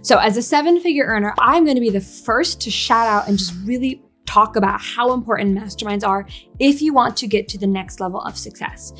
So as a 7-figure earner, I'm going to be the first to shout out and just really talk about how important masterminds are if you want to get to the next level of success.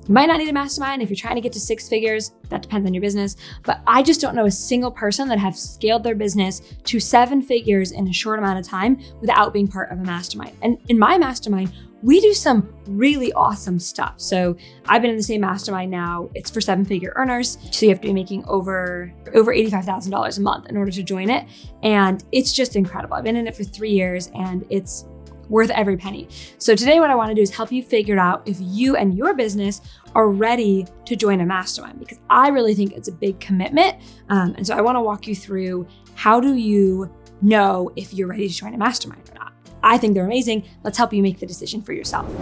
You might not need a mastermind if you're trying to get to 6 figures. That depends on your business. But I just don't know a single person that have scaled their business to 7 figures in a short amount of time without being part of a mastermind. And in my mastermind, we do some really awesome stuff. So I've been in the same mastermind now. It's for 7-figure earners. So you have to be making over $85,000 a month in order to join it. And it's just incredible. I've been in it for 3 years and it's worth every penny. So today what I want to do is help you figure out if you and your business are ready to join a mastermind, because I really think it's a big commitment. And so I want to walk you through, how do you know if you're ready to join a mastermind or not? I think they're amazing. Let's help you make the decision for yourself.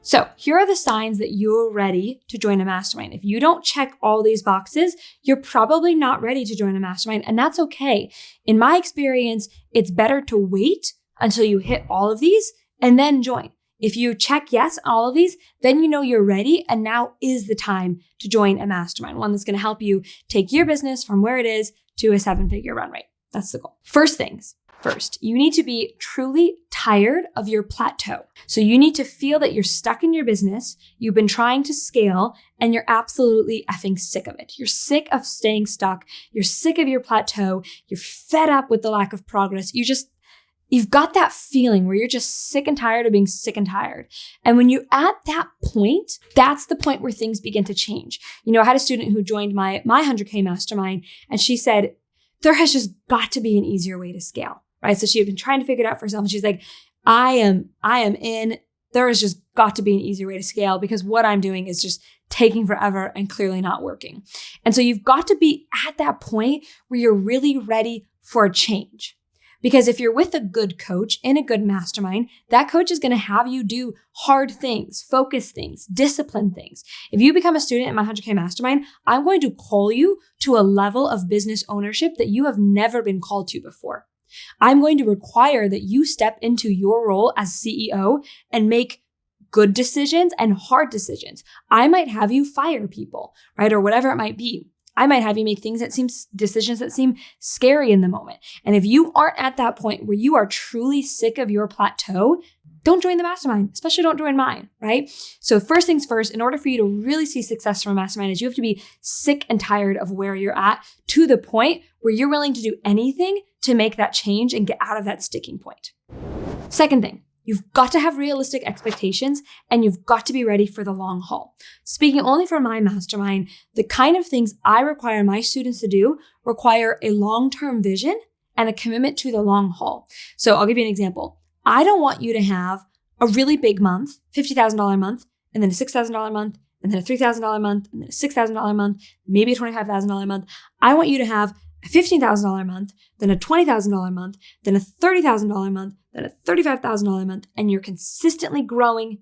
So here are the signs that you're ready to join a mastermind. If you don't check all these boxes, you're probably not ready to join a mastermind, and that's okay. In my experience, it's better to wait until you hit all of these and then join. If you check yes on all of these, then you know you're ready, and now is the time to join a mastermind, one that's going to help you take your business from where it is to a 7-figure run rate. That's the goal. First, you need to be truly tired of your plateau. So you need to feel that you're stuck in your business, you've been trying to scale, and you're absolutely effing sick of it. You're sick of staying stuck. You're sick of your plateau. You're fed up with the lack of progress. You've got that feeling where you're just sick and tired of being sick and tired. And when you're at that point, that's the point where things begin to change. You know, I had a student who joined my 100K mastermind, and she said, there has just got to be an easier way to scale, right? So she had been trying to figure it out for herself, and she's like, I am in. There has just got to be an easier way to scale, because what I'm doing is just taking forever and clearly not working. And so you've got to be at that point where you're really ready for a change. Because if you're with a good coach in a good mastermind, that coach is going to have you do hard things, focus things, discipline things. If you become a student in my 100K mastermind, I'm going to call you to a level of business ownership that you have never been called to before. I'm going to require that you step into your role as CEO and make good decisions and hard decisions. I might have you fire people, right? Or whatever it might be. I might have you make decisions that seem scary in the moment. And if you aren't at that point where you are truly sick of your plateau, don't join the mastermind, especially don't join mine, right? So first things first, in order for you to really see success from a mastermind, is you have to be sick and tired of where you're at, to the point where you're willing to do anything to make that change and get out of that sticking point. Second thing, you've got to have realistic expectations, and you've got to be ready for the long haul. Speaking only for my mastermind, the kind of things I require my students to do require a long-term vision and a commitment to the long haul. So I'll give you an example. I don't want you to have a really big month, $50,000 month, and then a $6,000 month, and then a $3,000 month, and then a $6,000 month, maybe a $25,000 month. I want you to have a $15,000 month, then a $20,000 month, then a $30,000 month, then a $35,000 month, and you're consistently growing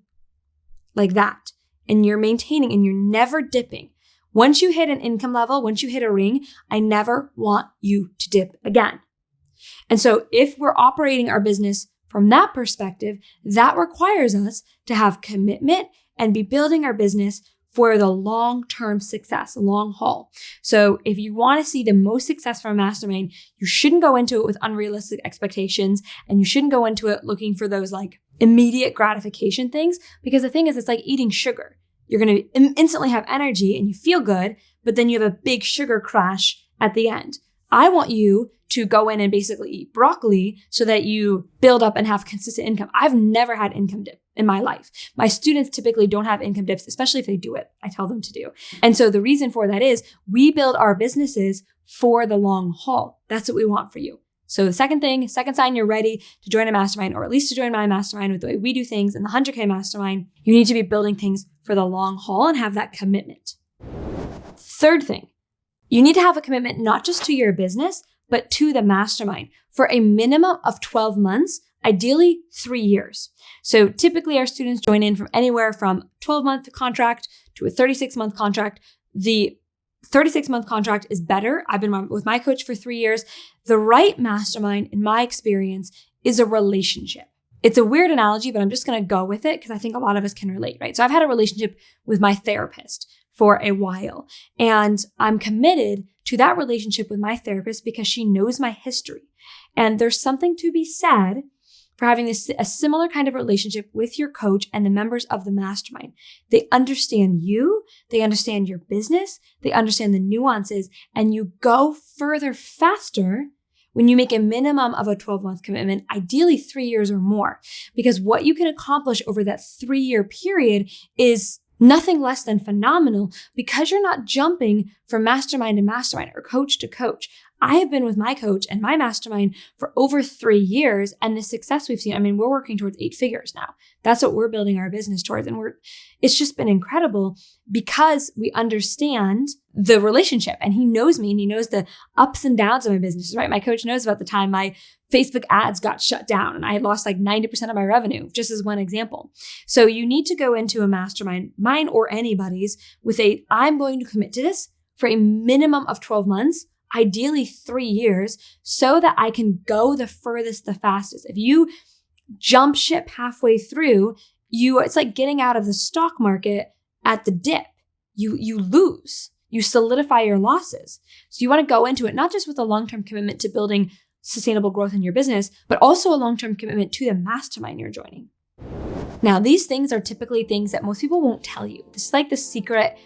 like that. And you're maintaining, and you're never dipping. Once you hit an income level, once you hit a ring, I never want you to dip again. And so if we're operating our business from that perspective, that requires us to have commitment and be building our business for the long-term success, long haul. So if you want to see the most success from a mastermind, you shouldn't go into it with unrealistic expectations, and you shouldn't go into it looking for those like immediate gratification things, because the thing is, it's like eating sugar. You're going to instantly have energy and you feel good, but then you have a big sugar crash at the end. I want you to go in and basically eat broccoli so that you build up and have consistent income. I've never had income dip in my life. My students typically don't have income dips, especially if they do it. I tell them to do. And so the reason for that is we build our businesses for the long haul. That's what we want for you. So the second sign you're ready to join a mastermind, or at least to join my mastermind with the way we do things in the 100K mastermind, you need to be building things for the long haul and have that commitment. Third thing, you need to have a commitment not just to your business, but to the mastermind for a minimum of 12 months, ideally 3 years. So typically our students join in from anywhere from 12-month contract to a 36-month contract. The 36-month contract is better. I've been with my coach for 3 years. The right mastermind, in my experience, is a relationship. It's a weird analogy, but I'm just going to go with it because I think a lot of us can relate, right? So I've had a relationship with my therapist for a while. And I'm committed to that relationship with my therapist because she knows my history. And there's something to be said for having a similar kind of relationship with your coach and the members of the mastermind. They understand you, they understand your business, they understand the nuances, and you go further faster when you make a minimum of a 12-month commitment, ideally 3 years or more. Because what you can accomplish over that 3-year period is nothing less than phenomenal because you're not jumping from mastermind to mastermind or coach to coach. I have been with my coach and my mastermind for over 3 years, and the success we've seen, I mean, we're working towards 8 figures now. That's what we're building our business towards. And it's just been incredible because we understand the relationship, and he knows me and he knows the ups and downs of my business, right? My coach knows about the time my Facebook ads got shut down and I had lost like 90% of my revenue, just as one example. So you need to go into a mastermind, mine or anybody's, with I'm going to commit to this for a minimum of 12 months, ideally 3 years, so that I can go the furthest, the fastest. If you jump ship halfway through, it's like getting out of the stock market at the dip. You lose. You solidify your losses. So you want to go into it not just with a long-term commitment to building sustainable growth in your business, but also a long-term commitment to the mastermind you're joining. Now, these things are typically things that most people won't tell you. This is like the secret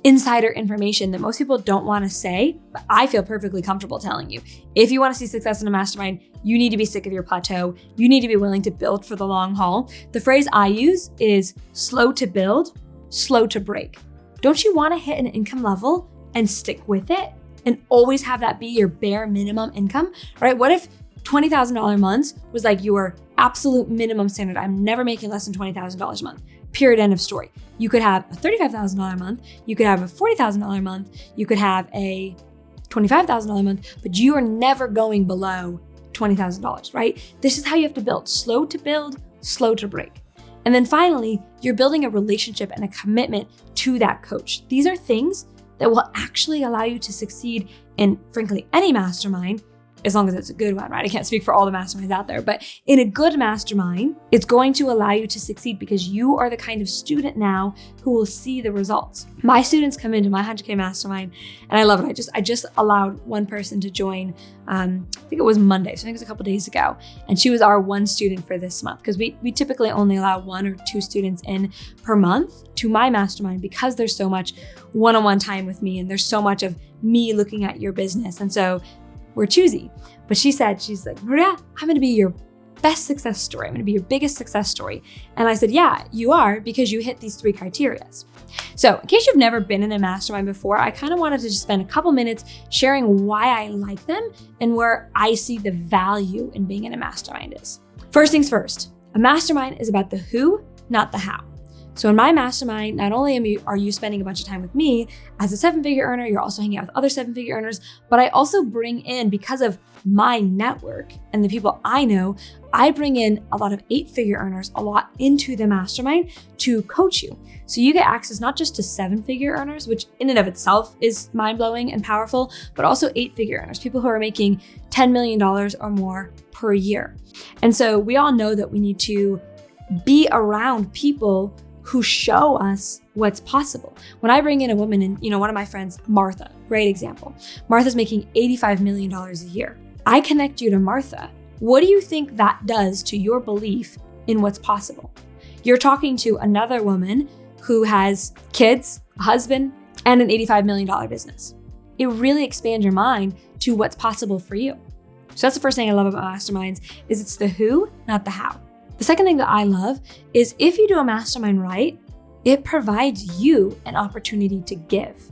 insider information that most people don't want to say, but I feel perfectly comfortable telling you. If you want to see success in a mastermind, you need to be sick of your plateau. You need to be willing to build for the long haul. The phrase I use is slow to build, slow to break. Don't you want to hit an income level and stick with it and always have that be your bare minimum income, right? What if $20,000 months was like your absolute minimum standard? I'm never making less than $20,000 a month. Period, end of story. You could have a $35,000 a month. You could have a $40,000 a month. You could have a $25,000 a month, but you are never going below $20,000, right? This is how you have to build. Slow to build, slow to break. And then finally, you're building a relationship and a commitment to that coach. These are things that will actually allow you to succeed in, frankly, any mastermind, as long as it's a good one, right? I can't speak for all the masterminds out there, but in a good mastermind, it's going to allow you to succeed because you are the kind of student now who will see the results. My students come into my 100K mastermind and I love it. I just allowed one person to join, I think it was Monday, so I think it was a couple days ago. And she was our one student for this month because we typically only allow 1 or 2 students in per month to my mastermind because there's so much one-on-one time with me and there's so much of me looking at your business. And so we're choosy. But she's like, Maria, I'm going to be your best success story. I'm going to be your biggest success story. And I said, yeah, you are, because you hit these 3 criteria. So in case you've never been in a mastermind before, I kind of wanted to just spend a couple minutes sharing why I like them and where I see the value in being in a mastermind is. First things first, a mastermind is about the who, not the how. So in my mastermind, not only are you spending a bunch of time with me as a 7-figure earner, you're also hanging out with other 7-figure earners, but I also bring in, because of my network and the people I know, I bring in a lot of 8-figure earners a lot into the mastermind to coach you. So you get access not just to 7-figure earners, which in and of itself is mind-blowing and powerful, but also 8-figure earners, people who are making $10 million or more per year. And so we all know that we need to be around people who show us what's possible. When I bring in a woman, and one of my friends, Martha, great example. Martha's making $85 million a year. I connect you to Martha. What do you think that does to your belief in what's possible? You're talking to another woman who has kids, a husband, and an $85 million business. It really expands your mind to what's possible for you. So that's the first thing I love about masterminds, is it's the who, not the how. The second thing that I love is if you do a mastermind right, it provides you an opportunity to give.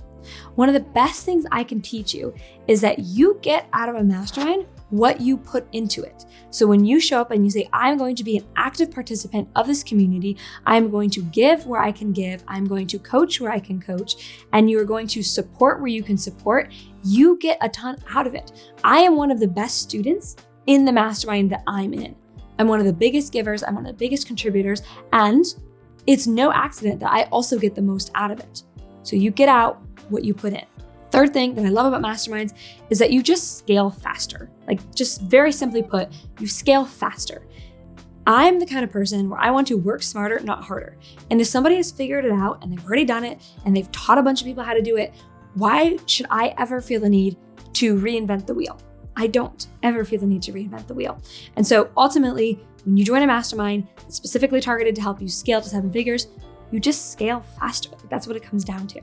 One of the best things I can teach you is that you get out of a mastermind what you put into it. So when you show up and you say, I'm going to be an active participant of this community, I'm going to give where I can give, I'm going to coach where I can coach, and you are going to support where you can support, you get a ton out of it. I am one of the best students in the mastermind that I'm in. I'm one of the biggest givers, I'm one of the biggest contributors, and it's no accident that I also get the most out of it. So you get out what you put in. Third thing that I love about masterminds is that you just scale faster. Like, just very simply put, you scale faster. I'm the kind of person where I want to work smarter, not harder. And if somebody has figured it out and they've already done it and they've taught a bunch of people how to do it, why should I ever feel the need to reinvent the wheel? I don't ever feel the need to reinvent the wheel. And so ultimately, when you join a mastermind that's specifically targeted to help you scale to 7 figures, you just scale faster. That's what it comes down to.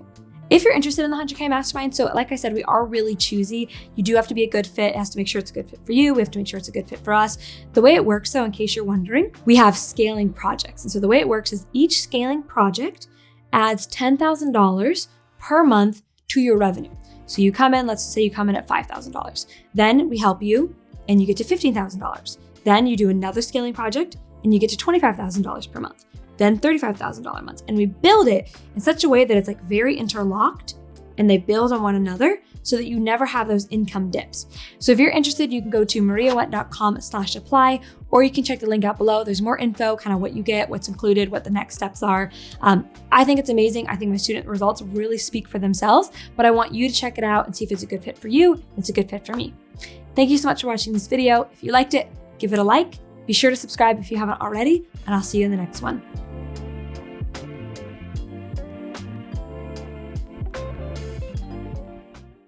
If you're interested in the 100K Mastermind, so like I said, we are really choosy. You do have to be a good fit. It has to make sure it's a good fit for you. We have to make sure it's a good fit for us. The way it works, though, in case you're wondering, we have scaling projects. And so the way it works is each scaling project adds $10,000 per month to your revenue. So you come in, let's say you come in at $5,000. Then we help you and you get to $15,000. Then you do another scaling project and you get to $25,000 per month. Then $35,000 a month. And we build it in such a way that it's like very interlocked and they build on one another so that you never have those income dips. So if you're interested, you can go to mariawendt.com/apply, or you can check the link out below. There's more info, kind of what you get, what's included, what the next steps are. I think it's amazing. I think my student results really speak for themselves, but I want you to check it out and see if it's a good fit for you. It's a good fit for me. Thank you so much for watching this video. If you liked it, give it a like. Be sure to subscribe if you haven't already, and I'll see you in the next one.